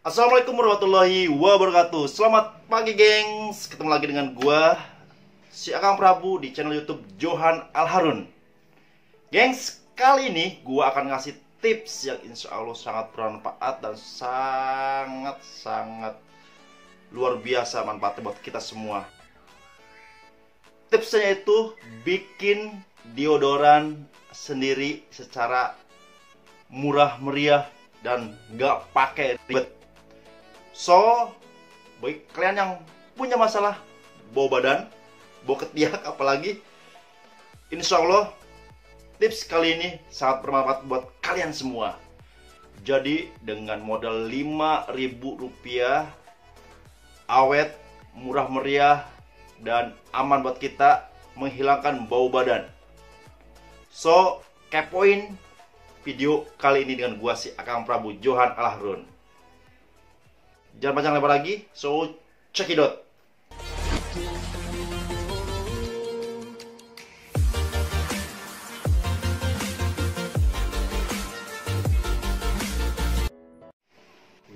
Assalamualaikum warahmatullahi wabarakatuh. Selamat pagi gengs. Ketemu lagi dengan gua si Akang Prabu di channel YouTube Johan Al Harun. Gengs, kali ini gua akan ngasih tips yang insya Allah sangat bermanfaat dan sangat luar biasa manfaatnya buat kita semua. Tipsnya itu bikin deodoran sendiri secara murah meriah dan gak pakai ribet. So, bagi kalian yang punya masalah bau badan, bau ketiak apalagi, insya Allah tips kali ini sangat bermanfaat buat kalian semua. Jadi dengan modal Rp5.000, awet, murah meriah, dan aman buat kita menghilangkan bau badan. So, kepoin video kali ini dengan gua si Akang Prabu Johan Al Harun. Jangan panjang lebar lagi, so check it out.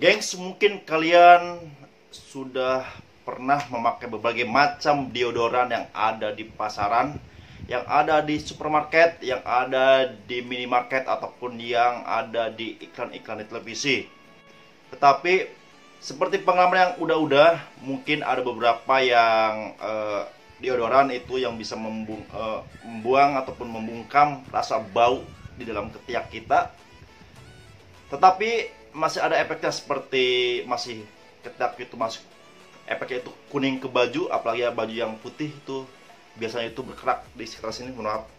Gengs, mungkin kalian sudah pernah memakai berbagai macam deodoran yang ada di pasaran, yang ada di supermarket, yang ada di minimarket, ataupun yang ada di iklan-iklan di televisi. Tetapi seperti pengalaman yang udah mungkin ada beberapa yang deodoran itu yang bisa membuang ataupun membungkam rasa bau di dalam ketiak kita. Tetapi masih ada efeknya, seperti masih ketiak itu masih efeknya itu kuning ke baju, apalagi ya baju yang putih itu biasanya itu berkerak di sekitar sini, mohon maaf.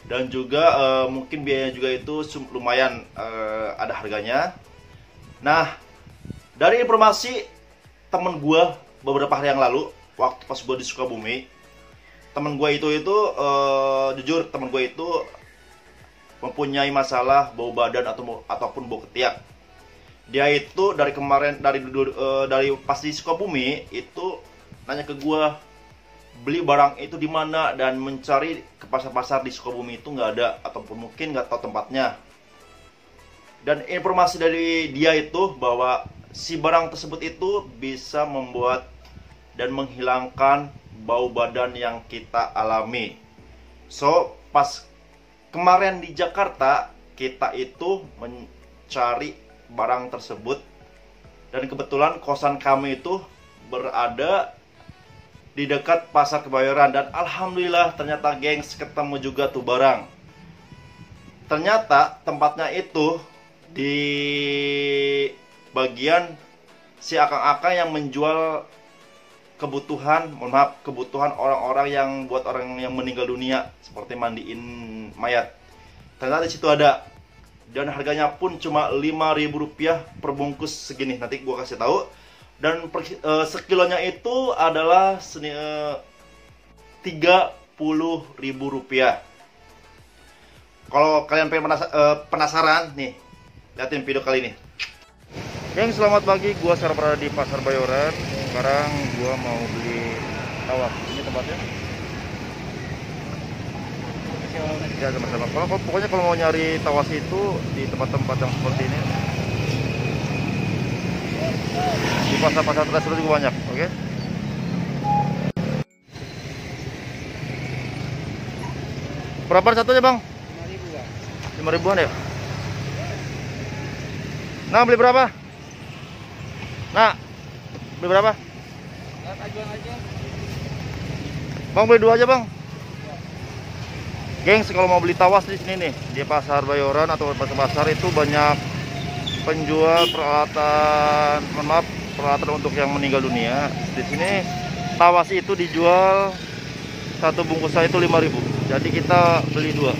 Dan juga mungkin biayanya juga itu lumayan ada harganya. Nah, dari informasi temen gue beberapa hari yang lalu, waktu pas gue di Sukabumi, temen gue itu jujur temen gue itu mempunyai masalah bau badan ataupun bau ketiak. Dia itu dari kemarin dari pas di Sukabumi itu nanya ke gue beli barang itu di mana, dan mencari ke pasar-pasar di Sukabumi itu nggak ada, ataupun mungkin nggak tahu tempatnya. Dan informasi dari dia itu bahwa si barang tersebut itu bisa membuat dan menghilangkan bau badan yang kita alami. So, pas kemarin di Jakarta, kita itu mencari barang tersebut, dan kebetulan kosan kami itu berada di dekat Pasar Kebayoran, dan alhamdulillah ternyata gengs ketemu juga tuh barang. Ternyata tempatnya itu di bagian si akang-akang yang menjual kebutuhan, kebutuhan orang-orang yang buat orang yang meninggal dunia, seperti mandiin mayat. Ternyata di situ ada, dan harganya pun cuma Rp5.000 per bungkus segini. Nanti gua kasih tahu. Dan sekilonya itu adalah Rp30.000. Kalau kalian pengen penasaran nih, liatin video kali ini. Geng, selamat pagi. Gua sekarang berada di Pasar Bayoran. Sekarang gua mau beli tawas. Ini tempatnya. Ya, sama-sama. Pokoknya kalau mau nyari tawas itu di tempat-tempat yang seperti ini. Di pasar-pasar tersebut juga banyak, oke? Berapa satunya, Bang? 5.000-an ya? Nah, beli berapa? Nah, beli berapa? Bang, beli 2 aja, Bang. Gengs, kalau mau beli tawas di sini nih, di Pasar Bayoran atau pasar-pasar itu banyak penjual peralatan, peralatan untuk yang meninggal dunia. Di sini tawas itu dijual satu bungkusnya itu 5.000. Jadi kita beli 2.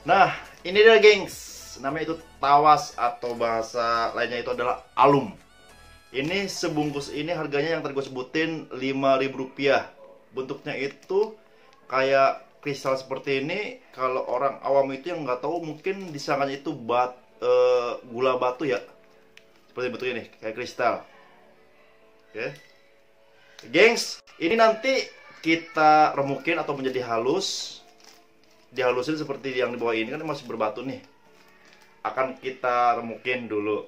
Nah, ini dia gengs. Namanya itu tawas, atau bahasa lainnya itu adalah alum. Ini sebungkus ini harganya yang tadi gue sebutin Rp5.000. Bentuknya itu kayak kristal seperti ini. Kalau orang awam itu yang nggak tahu, mungkin disangkanya itu gula batu ya. Seperti bentuknya nih, kayak kristal. Oke. Gengs, ini nanti kita remukin atau menjadi halus. Dihalusin seperti yang di bawah ini, kan masih berbatu nih. Akan kita remukin dulu.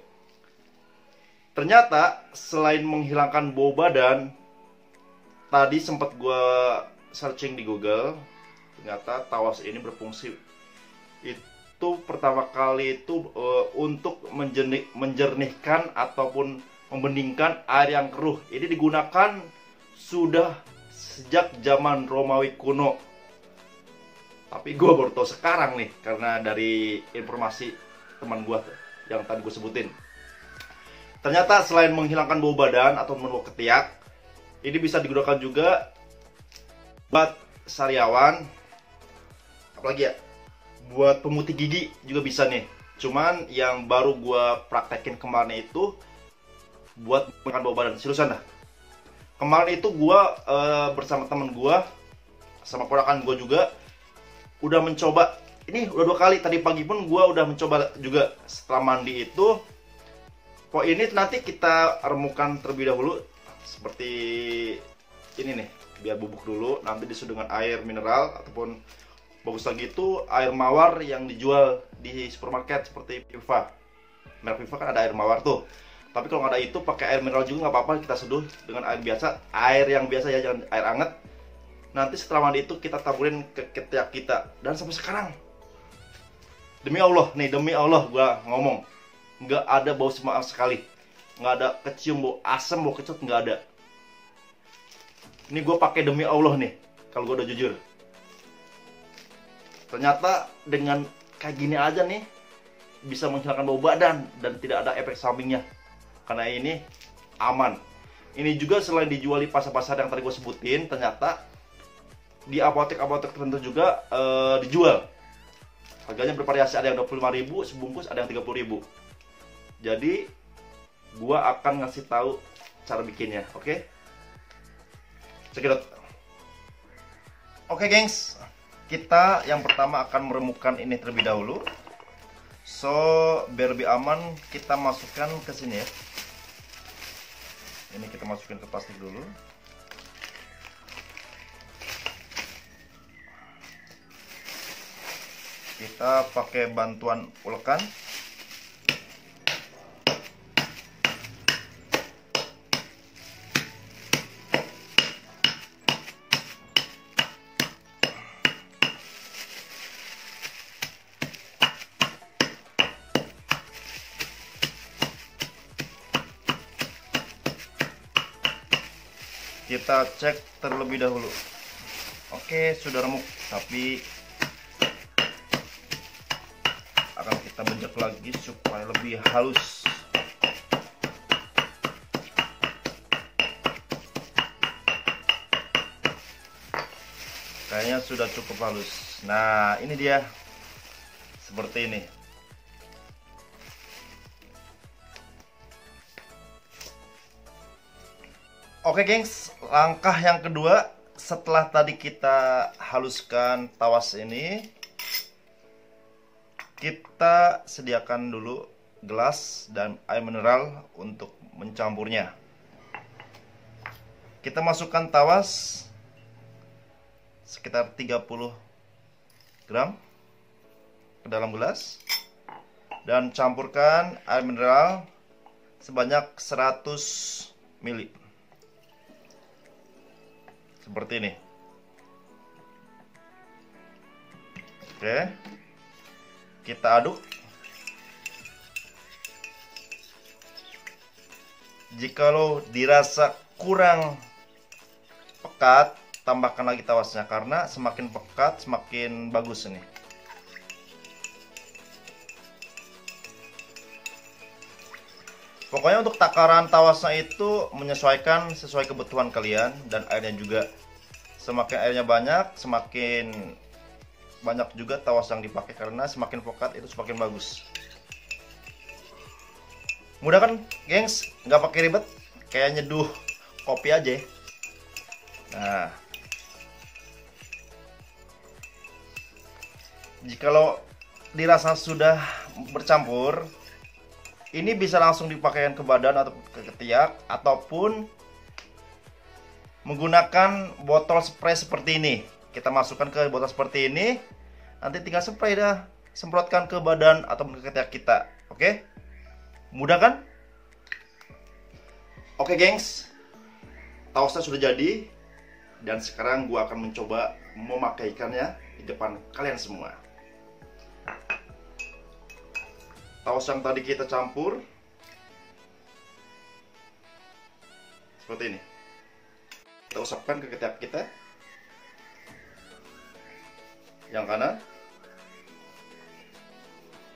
Ternyata selain menghilangkan bau badan, tadi sempat gue searching di Google, ternyata tawas ini berfungsi itu pertama kali itu untuk menjernihkan ataupun membeningkan air yang keruh. Ini digunakan sudah sejak zaman Romawi kuno. Tapi gue baru tahu sekarang nih, karena dari informasi teman gue yang tadi gue sebutin. Ternyata selain menghilangkan bau badan atau bau ketiak, ini bisa digunakan juga buat sariawan, apalagi ya, buat pemutih gigi juga bisa nih. Cuman yang baru gue praktekin kemarin itu buat menghilangkan bau badan, seriusan dah. Kemarin itu gue bersama temen gue, sama ponakan gue juga, udah mencoba. Ini udah 2 kali, tadi pagi pun gue udah mencoba juga. Setelah mandi itu, kok ini nanti kita remukan terlebih dahulu seperti ini nih, biar bubuk dulu. Nanti disusun dengan air mineral ataupun bagus lagi itu air mawar yang dijual di supermarket seperti Viva. Merek Viva kan ada air mawar tuh. Tapi kalau nggak ada itu, pakai air mineral juga nggak apa-apa. Kita seduh dengan air biasa, air yang biasa ya, jangan air hangat. Nanti setelah mandi itu kita taburin ke ketiak kita. Dan sampai sekarang, demi Allah nih, demi Allah gua ngomong, nggak ada bau sama sekali, nggak ada kecium bau asam, bau kecut, nggak ada. Ini gue pakai demi Allah nih, kalau gue udah jujur. Ternyata dengan kayak gini aja nih bisa menghilangkan bau badan dan tidak ada efek sampingnya. Karena ini aman. Ini juga selain dijual di pasar-pasar yang tadi gue sebutin, ternyata di apotek-apotek tertentu juga dijual. Harganya bervariasi, ada yang 25.000 sebungkus, ada yang 30.000. Jadi gua akan ngasih tahu cara bikinnya, oke? Cekidot. Oke, gengs. Kita yang pertama akan meremukan ini terlebih dahulu. So, biar lebih aman, kita masukkan ke sini ya. Ini kita masukin ke plastik dulu. Kita pakai bantuan ulekan. Kita cek terlebih dahulu. Oke, sudah remuk, tapi akan kita bejek lagi supaya lebih halus. Kayaknya sudah cukup halus. Nah, ini dia seperti ini. Oke, gengs, langkah yang kedua setelah tadi kita haluskan tawas ini, kita sediakan dulu gelas dan air mineral untuk mencampurnya. Kita masukkan tawas sekitar 30 gram ke dalam gelas dan campurkan air mineral sebanyak 100 ml. Seperti ini. Oke. Kita aduk. Jikalau dirasa kurang pekat, tambahkan lagi tawasnya, karena semakin pekat semakin bagus ini. Pokoknya untuk takaran tawasnya itu menyesuaikan sesuai kebutuhan kalian, dan airnya juga semakin airnya banyak, semakin banyak juga tawas yang dipakai, karena semakin pekat itu semakin bagus. Mudah kan, gengs? Nggak pakai ribet, kayak nyeduh kopi aja. Nah, jikalau dirasa sudah bercampur, ini bisa langsung dipakaikan ke badan atau ke ketiak, ataupun menggunakan botol spray seperti ini. Kita masukkan ke botol seperti ini, nanti tinggal spray dah, semprotkan ke badan atau ke ketiak kita. Oke? Mudah kan? Oke gengs, taosnya sudah jadi. Dan sekarang gua akan mencoba memakaikannya di depan kalian semua. Taos yang tadi kita campur seperti ini. Kita usapkan ke ketiak kita yang kanan,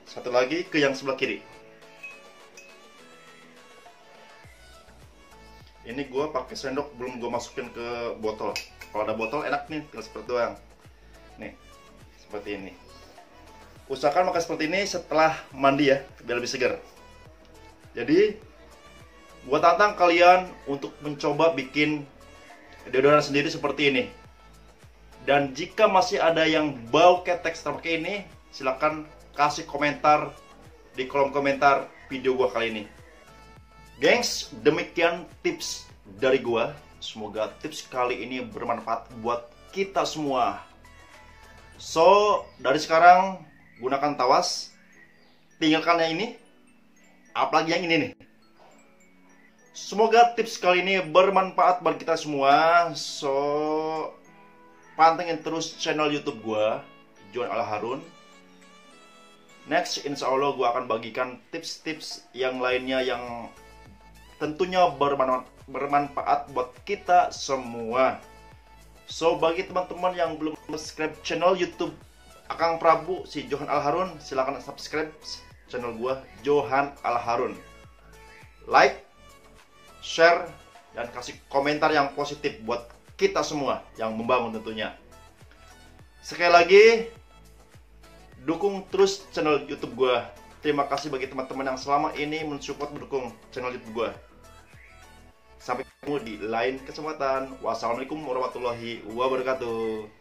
satu lagi ke yang sebelah kiri. Ini gue pakai sendok, belum gue masukin ke botol. Kalau ada botol enak nih, tinggal seperti doang. Nih, seperti ini. Usahakan makan seperti ini setelah mandi ya, biar lebih segar. Jadi, gue tantang kalian untuk mencoba bikin deodoran sendiri seperti ini. Dan jika masih ada yang bau ketek setelah pakai ini, silahkan kasih komentar di kolom komentar video gue kali ini. Gengs, demikian tips dari gua. Semoga tips kali ini bermanfaat buat kita semua. So, dari sekarang gunakan tawas. Tinggalkan yang ini. Apalagi yang ini nih. Semoga tips kali ini bermanfaat bagi kita semua. So, pantengin terus channel YouTube gua, Johan Al Harun. Next, insya Allah gua akan bagikan tips-tips yang lainnya yang tentunya bermanfaat buat kita semua. So, bagi teman-teman yang belum subscribe channel YouTube Akang Prabu si Johan Al Harun, silahkan subscribe channel gua Johan Al Harun. Like, share, dan kasih komentar yang positif buat kita semua yang membangun tentunya. Sekali lagi, dukung terus channel YouTube gua. Terima kasih bagi teman-teman yang selama ini mensupport mendukung channel YouTube gua. Sampai ketemu di lain kesempatan. Wassalamualaikum warahmatullahi wabarakatuh.